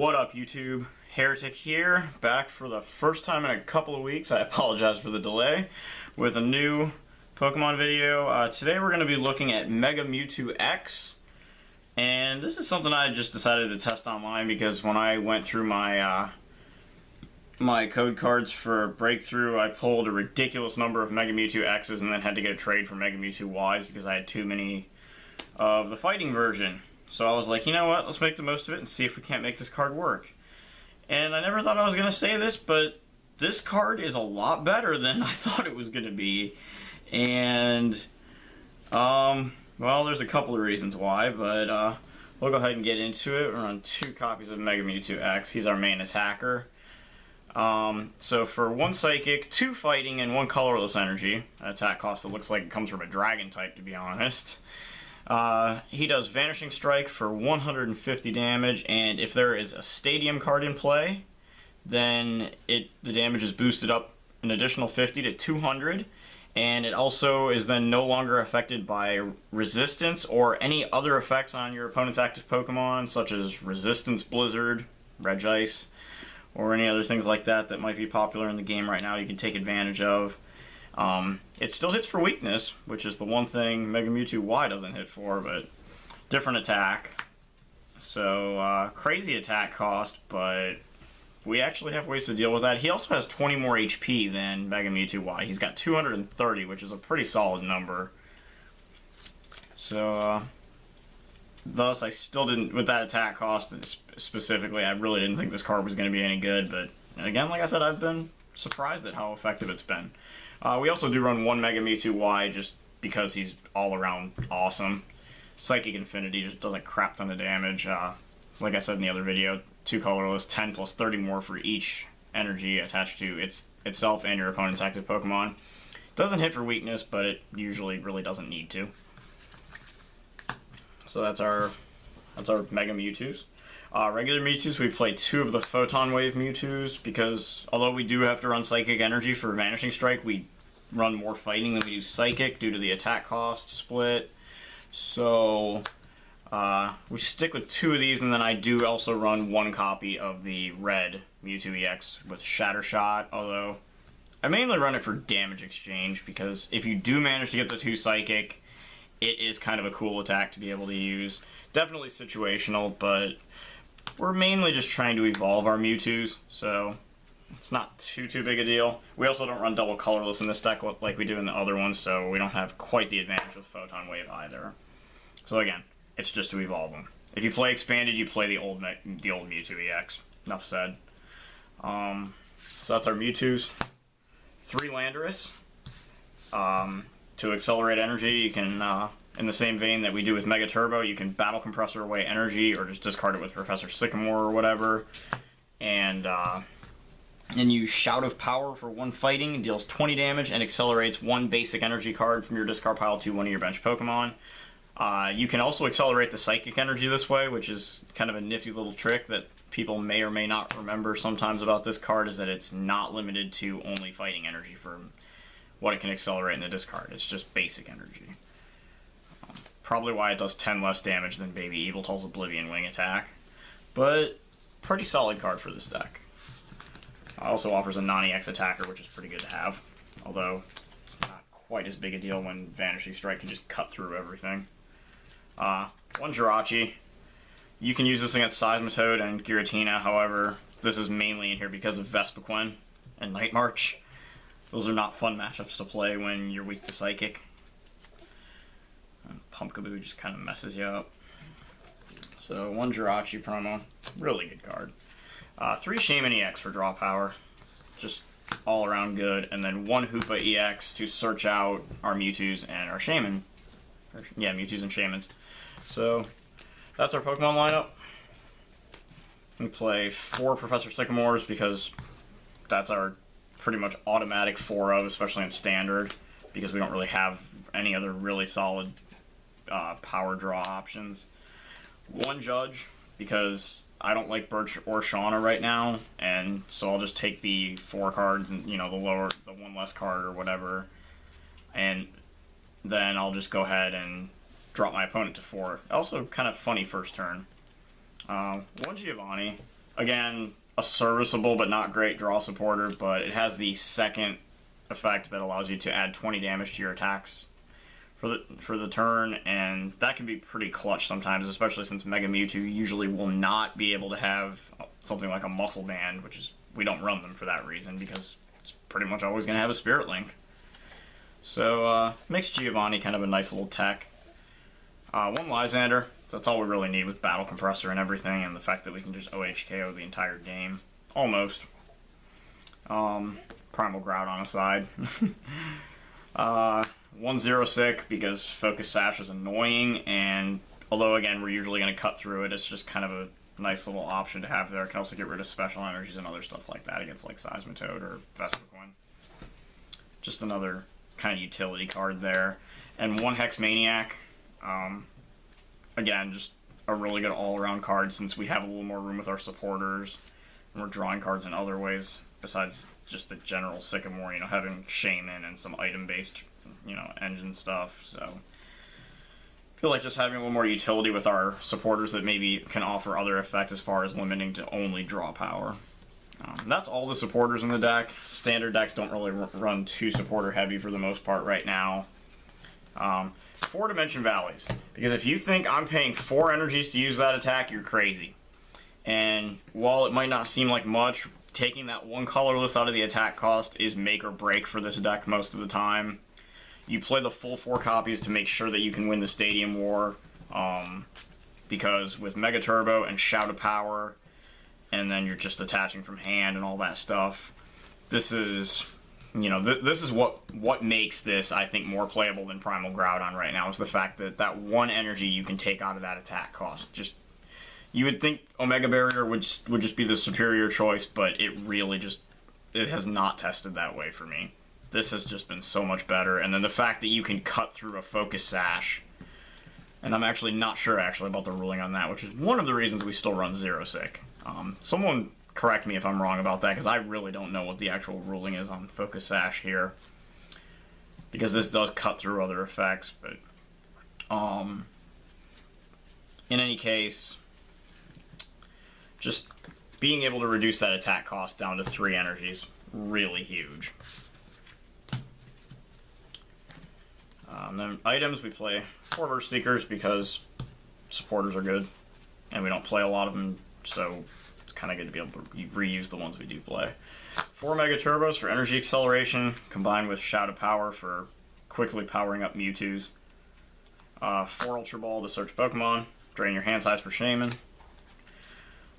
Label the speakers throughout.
Speaker 1: What up, YouTube? Heretic here, back for the first time in a couple of weeks. I apologize for the delay, with a new Pokemon video. Today we're going to be looking at Mega Mewtwo X, and this is something I just decided to test online because when I went through my my code cards for Breakthrough, I pulled a ridiculous number of Mega Mewtwo X's and then had to get a trade for Mega Mewtwo Y's because I had too many of the fighting version. So I was like, you know what, let's make the most of it and see if we can't make this card work. And I never thought I was going to say this, but this card is a lot better than I thought it was going to be. And, well, there's a couple of reasons why, but we'll go ahead and get into it. We're on 2 copies of Mega Mewtwo X. He's our main attacker. So for 1 Psychic, 2 Fighting, and 1 Colorless Energy, an attack cost that looks like it comes from a Dragon type, to be honest. He does Vanishing Strike for 150 damage, and if there is a Stadium card in play, then the damage is boosted up an additional 50 to 200, and it also is then no longer affected by resistance or any other effects on your opponent's active Pokemon, such as Resistance Blizzard, Regice, or any other things like that that might be popular in the game right now you can take advantage of. It still hits for weakness, which is the one thing Mega Mewtwo Y doesn't hit for, but different attack. So, crazy attack cost, but we actually have ways to deal with that. He also has 20 more HP than Mega Mewtwo Y. He's got 230, which is a pretty solid number. So, thus, I still didn't, with that attack cost specifically, I really didn't think this card was going to be any good, but again, like I said, I've been surprised at how effective it's been. We also do run 1 Mega Mewtwo Y just because he's all around awesome. Psychic Infinity just does a crap ton of damage. Like I said in the other video, 2 colorless, 10 plus 30 more for each energy attached to itself and your opponent's active Pokemon. Doesn't hit for weakness, but it usually really doesn't need to. So that's our Mega Mewtwo's. Regular Mewtwo's, we play 2 of the Photon Wave Mewtwo's because although we do have to run Psychic Energy for Vanishing Strike, we run more Fighting than we do Psychic due to the attack cost split. So we stick with 2 of these, and then I do also run 1 copy of the red Mewtwo EX with Shatter Shot, although I mainly run it for damage exchange because if you do manage to get the 2 Psychic, it is kind of a cool attack to be able to use. Definitely situational, but we're mainly just trying to evolve our Mewtwo's, so it's not too big a deal. We also don't run double colorless in this deck like we do in the other ones, so we don't have quite the advantage with Photon Wave either. So again, it's just to evolve them. If you play expanded, you play the old Mewtwo EX. Enough said. So that's our Mewtwo's. 3 Landorus. To accelerate energy, you can in the same vein that we do with Mega Turbo, you can Battle Compressor away energy or just discard it with Professor Sycamore or whatever. And use Shout of Power for 1 Fighting, it deals 20 damage and accelerates 1 basic energy card from your discard pile to one of your bench Pokemon. You can also accelerate the Psychic Energy this way, which is kind of a nifty little trick that people may or may not remember sometimes about this card, is that it's not limited to only Fighting Energy for what it can accelerate in the discard. It's just basic energy. Probably why it does 10 less damage than Baby Yveltal's Oblivion Wing attack. But pretty solid card for this deck. Also offers a non-EX attacker, which is pretty good to have. Although it's not quite as big a deal when Vanishing Strike can just cut through everything. 1 Jirachi. You can use this against Seismitoad and Giratina, however, this is mainly in here because of Vespiquen and Night March. Those are not fun matchups to play when you're weak to Psychic. And Pumpkaboo just kind of messes you up. So 1 Jirachi promo, really good card. 3 Shaman EX for draw power, just all around good. And then 1 Hoopa EX to search out our Mewtwo's and our Shaman. Yeah, Mewtwo's and Shamans. So that's our Pokemon lineup. We play 4 Professor Sycamores because that's our pretty much automatic 4 of, especially in Standard, because we don't really have any other really solid power draw options. 1 Judge, because I don't like Birch or Shauna right now, and so I'll just take the 4 cards and, you know, the 1 less card or whatever, and then I'll just go ahead and drop my opponent to 4. Also, kind of funny first turn. One Giovanni. again, a serviceable but not great draw supporter, but it has the second effect that allows you to add 20 damage to your attacks for the turn, and that can be pretty clutch sometimes, especially since Mega Mewtwo usually will not be able to have something like a Muscle Band, which is, we don't run them for that reason, because it's pretty much always going to have a Spirit Link. So, makes Giovanni kind of a nice little tech. One Lysander, that's all we really need with Battle Compressor and everything, and the fact that we can just OHKO the entire game. Almost. Primal Groudon aside. One Zero Sick, because Focus Sash is annoying, and although, again, we're usually going to cut through it, it's just kind of a nice little option to have there. It can also get rid of special energies and other stuff like that against, like, Seismitoad or Vespiquen. Just another kind of utility card there. And one Hex Maniac. Again, just a really good all-around card since we have a little more room with our supporters, and we're drawing cards in other ways besides just the general Sycamore, you know, having Shaman and some item-based, you know, engine stuff. So I feel like just having a little more utility with our supporters that maybe can offer other effects as far as limiting to only draw power. That's all the supporters in the deck. Standard decks don't really run too supporter heavy for the most part right now. 4 Dimension Valleys, because if you think I'm paying 4 energies to use that attack, you're crazy. And while it might not seem like much, taking that one colorless out of the attack cost is make or break for this deck most of the time. You play the full 4 copies to make sure that you can win the Stadium War, because with Mega Turbo and Shout of Power, and then you're just attaching from hand and all that stuff, this is, you know, this is what makes this, I think, more playable than Primal Groudon right now, is the fact that that one energy you can take out of that attack cost. Just, you would think Omega Barrier would just be the superior choice, but it really just, it has not tested that way for me. This has just been so much better, and then the fact that you can cut through a Focus Sash, and I'm actually not sure about the ruling on that, which is one of the reasons we still run Zero Sick. Someone correct me if I'm wrong about that, because I really don't know what the actual ruling is on Focus Sash here, because this does cut through other effects, but in any case, just being able to reduce that attack cost down to 3 energies, really huge. Then items, we play 4 Verse Seekers because supporters are good, and we don't play a lot of them, so it's kind of good to be able to reuse the ones we do play. 4 Mega Turbos for energy acceleration, combined with Shout of Power for quickly powering up Mewtwo's. 4 Ultra Ball to search Pokemon, drain your hand size for Shaman.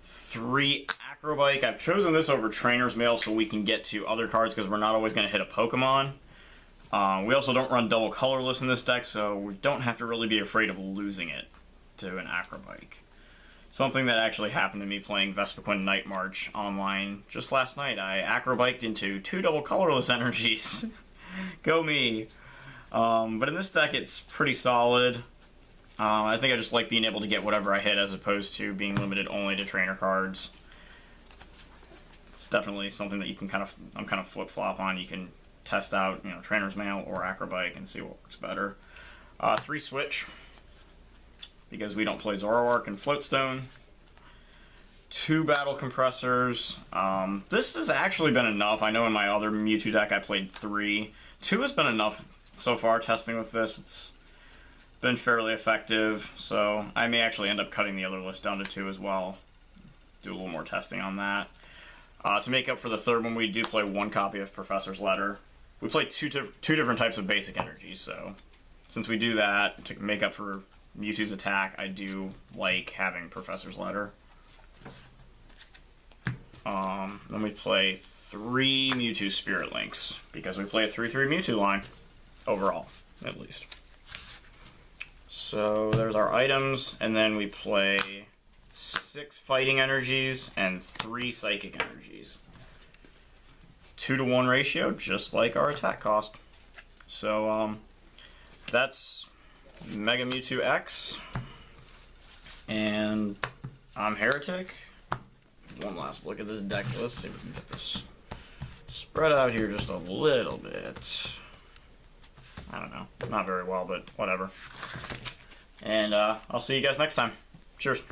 Speaker 1: 3 Acrobike. I've chosen this over Trainer's Mail so we can get to other cards because we're not always going to hit a Pokemon. We also don't run double colorless in this deck, so we don't have to really be afraid of losing it to an Acrobike. Something that actually happened to me playing Vespiquen Night March online just last night. I Acrobiked into 2 double colorless energies. Go me! But in this deck it's pretty solid. I think I just like being able to get whatever I hit as opposed to being limited only to trainer cards. It's definitely something that you can I'm kind of flip-flop on. You can test out, you know, Trainer's Mail or Acrobike and see what works better. 3 Switch, because we don't play Zoroark and Floatstone. 2 Battle Compressors. This has actually been enough. I know in my other Mewtwo deck I played 3. 2 has been enough so far testing with this. It's been fairly effective, so I may actually end up cutting the other list down to 2 as well. Do a little more testing on that. To make up for the 3rd one, we do play 1 copy of Professor's Letter. We play two different types of basic energies, so since we do that, to make up for Mewtwo's attack, I do like having Professor's Letter. Then we play 3 Mewtwo Spirit Links, because we play a 3/3 Mewtwo line, overall, at least. So there's our items, and then we play 6 Fighting Energies and 3 Psychic Energies. 2-to-1 ratio, just like our attack cost. So, that's Mega Mewtwo X, and I'm Heretic. One last look at this deck. Let's see if we can get this spread out here just a little bit. I don't know, not very well, but whatever. And I'll see you guys next time. Cheers.